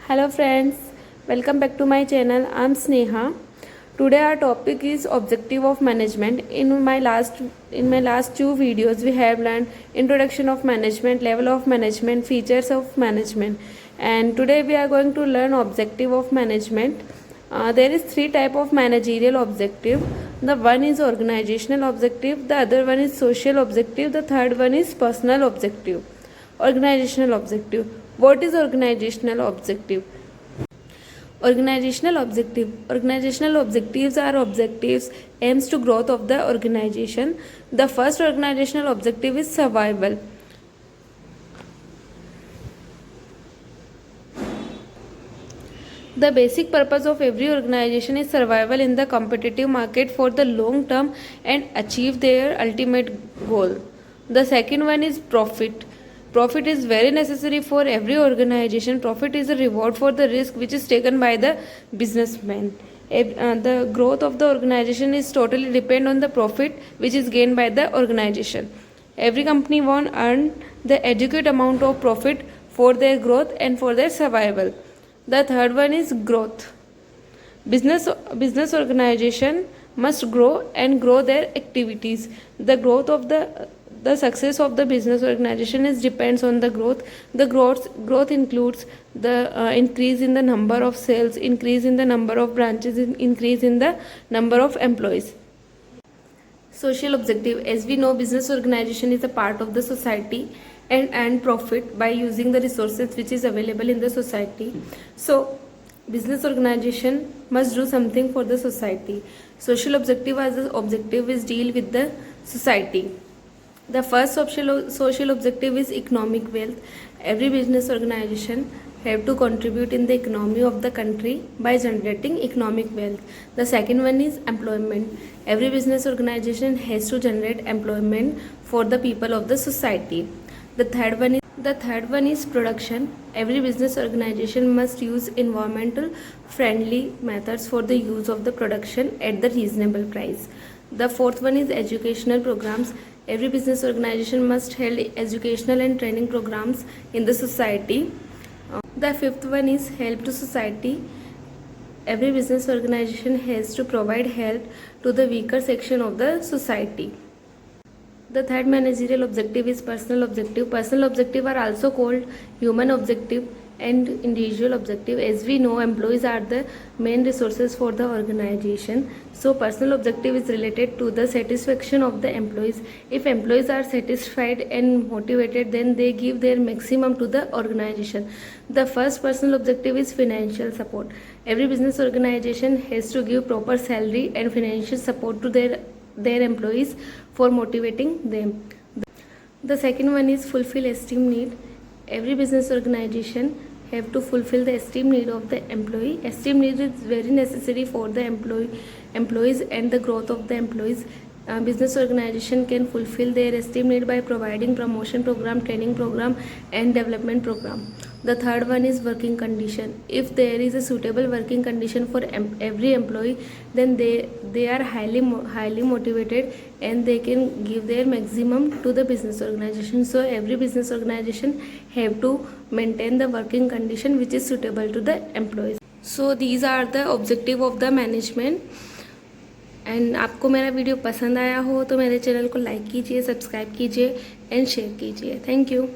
Hello friends, welcome back to my channel. I'm Sneha. Today our topic is objective of management. In my last two videos we have learned introduction of management, level of management, features of management, and today we are going to learn objective of management. There is three type of managerial objective. The one is organizational objective, the other one is social objective, the third one is personal objective. Organizational objective. What is organizational objective? Organizational objectives are objectives aims to growth of the organization. The first organizational objective is survival. The basic purpose of every organization is survival in the competitive market for the long term and achieve their ultimate goal. The second one is profit. Profit is very necessary for every organization. Profit is a reward for the risk which is taken by the businessman. The growth of the organization is totally depend on the profit which is gained by the organization. Every company want earn the adequate amount of profit for their growth and for their survival. The third one is growth. Business organization must grow and grow their activities. The growth of the success of the business organization is depends on the growth. The growth includes the increase in the number of sales, increase in the number of branches, increase in the number of employees. Social objective. As we know, business organization is a part of the society and earn profit by using the resources which is available in the society. So business organization must do something for the society. Social objective as the objective is deal with the society. The first social objective is economic wealth. Every business organization have to contribute in the economy of the country by generating economic wealth. The second one is employment. Every business organization has to generate employment for the people of the society. The third one is production. Every business organization must use environmental friendly methods for the use of the production at the reasonable price. The fourth one is educational programs. Every business organization must hold educational and training programs in the society. The fifth one is help to society. Every business organization has to provide help to the weaker section of the society. The third managerial objective is personal objective. Personal objective are also called human objective and individual objective. As we know, employees are the main resources for the organization. So personal objective is related to the satisfaction of the employees. If employees are satisfied and motivated, then they give their maximum to the organization. The first personal objective is financial support. Every business organization has to give proper salary and financial support to their employees for motivating them. The second one is fulfill esteem need. Every business organization have to fulfill the esteem need of the employee. Esteem need is very necessary for the employees and the growth of the employees. Business organization can fulfill their esteem need by providing promotion program, training program and development program. The third one is working condition. If there is a suitable working condition for every employee, then they are highly motivated and they can give their maximum to the business organization. So every business organization have to maintain the working condition which is suitable to the employees. So these are the objective of the management. And आपको मेरा video पसंद आया हो तो मेरे channel को like कीजिए, subscribe कीजिए एंड शेयर कीजिए. Thank you.